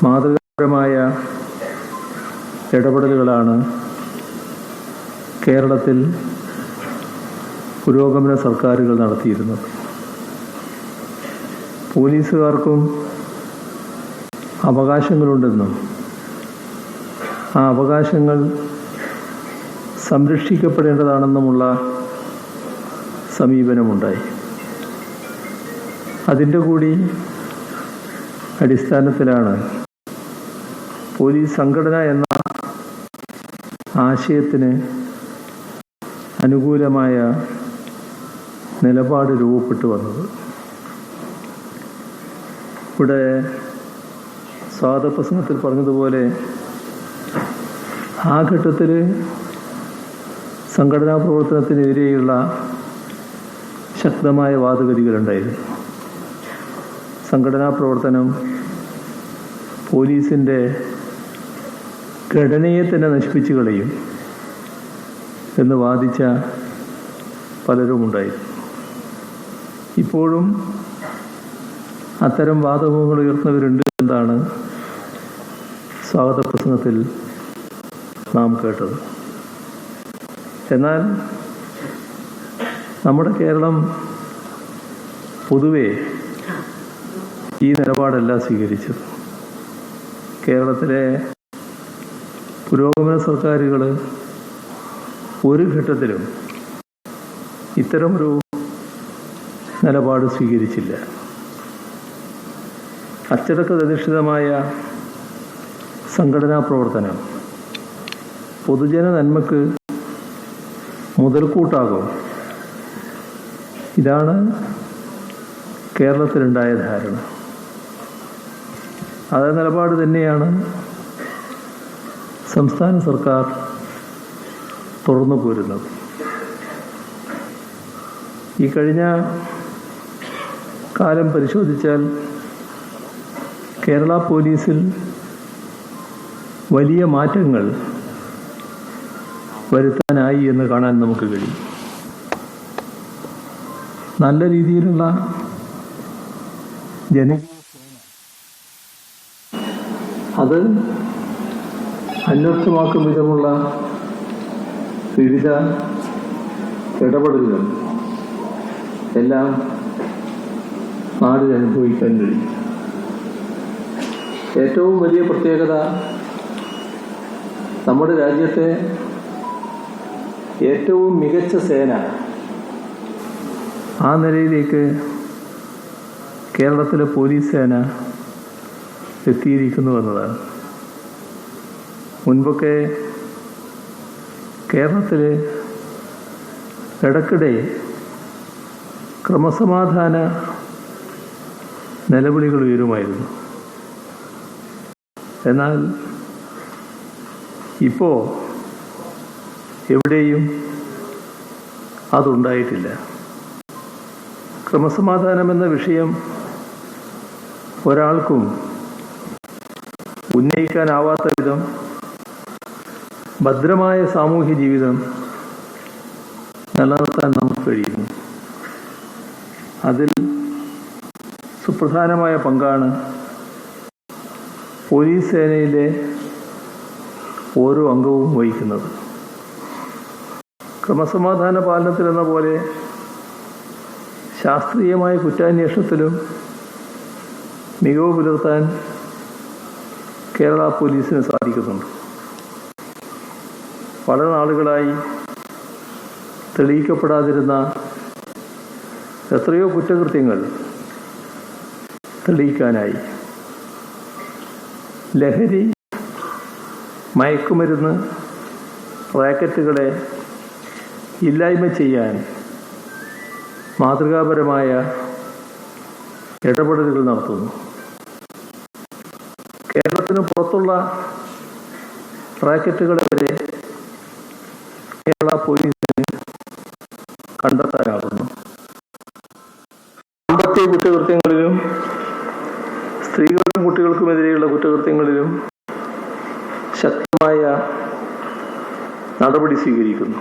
മാതൃകാപരമായ ഇടപെടലുകളാണ് കേരളത്തിൽ പുരോഗമന സർക്കാരുകൾ നടത്തിയിരുന്നത്. പോലീസുകാർക്കും അവകാശങ്ങളുണ്ടെന്നും ആ അവകാശങ്ങൾ സംരക്ഷിക്കപ്പെടേണ്ടതാണെന്നുമുള്ള സമീപനമുണ്ടായി. അതിൻ്റെ കൂടി അടിസ്ഥാനത്തിലാണ് പോലീസ് സംഘടന എന്ന ആശയത്തിന് അനുകൂലമായ നിലപാട് രൂപപ്പെട്ടു വന്നത്. ഇവിടെ സ്വാഗതപ്രസംഗത്തിൽ പറഞ്ഞതുപോലെ ആ ഘട്ടത്തിൽ സംഘടനാ പ്രവർത്തനത്തിനെതിരെയുള്ള ശക്തമായ വാദഗതികളുണ്ടായിരുന്നു. സംഘടനാ പ്രവർത്തനം പോലീസിൻ്റെ ഘടനയെ തന്നെ നശിപ്പിച്ചു കളയും എന്ന് വാദിച്ച പലരും ഉണ്ടായിരുന്നു. ഇപ്പോഴും അത്തരം വാദമുഖങ്ങൾ ഉയർത്തുന്നവരുണ്ട് എന്നാണ് സ്വാഗത പ്രസംഗത്തിൽ നാം കേട്ടത്. എന്നാൽ നമ്മുടെ കേരളം പൊതുവെ ഈ നിലപാടല്ല സ്വീകരിച്ചത്. കേരളത്തിലെ പുരോഗമന സർക്കാരുകൾ ഒരു ഘട്ടത്തിലും ഇത്തരമൊരു നിലപാട് സ്വീകരിച്ചില്ല. അച്ചടക്കധിഷ്ഠിതമായ സംഘടനാ പ്രവർത്തനം പൊതുജന നന്മക്ക് മുതൽക്കൂട്ടാകും. ഇതാണ് കേരളത്തിലുണ്ടായ ധാരണ. അതേ നിലപാട് തന്നെയാണ് സംസ്ഥാന സർക്കാർ തുറന്നു പോരുന്നത്. ഈ കഴിഞ്ഞ കാലം പരിശോധിച്ചാൽ കേരള പോലീസിൽ വലിയ മാറ്റങ്ങൾ വരുത്താനായി എന്ന് കാണാൻ നമുക്ക് കഴിയും. നല്ല രീതിയിലുള്ള അത് അന്വർത്ഥമാക്കും വിധമുള്ള വിവിധ ഇടപെടലുകൾ എല്ലാം നാടിന് അനുഭവിക്കാൻ കഴിയും. ഏറ്റവും വലിയ പ്രത്യേകത നമ്മുടെ രാജ്യത്തെ ഏറ്റവും മികച്ച സേന ആ നിലയിലേക്ക് കേരളത്തിലെ പോലീസ് സേന എത്തിയിരിക്കുന്നു എന്നതാണ്. മുൻപൊക്കെ കേരളത്തിൽ ഇടയ്ക്കിടെ ക്രമസമാധാന നിലവിളികൾ ഉയരുമായിരുന്നു. എന്നാൽ ഇപ്പോൾ എവിടെയും അതുണ്ടായിട്ടില്ല. ക്രമസമാധാനമെന്ന വിഷയം ഒരാൾക്കും ഉന്നയിക്കാനാവാത്ത വിധം ഭദ്രമായ സാമൂഹ്യ ജീവിതം നിലനിർത്താൻ നമുക്ക് കഴിയുന്നു. അതിൽ സുപ്രധാനമായ പങ്കാണ് പോലീസ് സേനയിലെ ഓരോ അംഗവും വഹിക്കുന്നത്. ക്രമസമാധാന പാലനത്തിലെന്ന പോലെ ശാസ്ത്രീയമായ കുറ്റാന്വേഷണത്തിലും മികവ് പുലർത്താൻ കേരള പോലീസിന് സാധിക്കുന്നുണ്ട്. വളരെ നാളുകളായി തെളിയിക്കപ്പെടാതിരുന്ന എത്രയോ കുറ്റകൃത്യങ്ങൾ തെളിയിക്കാനായി. ലഹരി, മയക്കുമരുന്ന് റാക്കറ്റുകളെ ഇല്ലായ്മ ചെയ്യാൻ മാതൃകാപരമായ ഇടപെടലുകൾ നടത്തുന്നു. കേരളത്തിന് പുറത്തുള്ള റാക്കറ്റുകളെ വരെ കേരള പോലീസിന് കണ്ടെത്താനാകുന്നു. സാമ്പത്തിക കുറ്റകൃത്യങ്ങളിലും സ്ത്രീകൾക്കും കുട്ടികൾക്കുമെതിരെയുള്ള കുറ്റകൃത്യങ്ങളിലും ശക്തമായ നടപടി സ്വീകരിക്കുന്നു.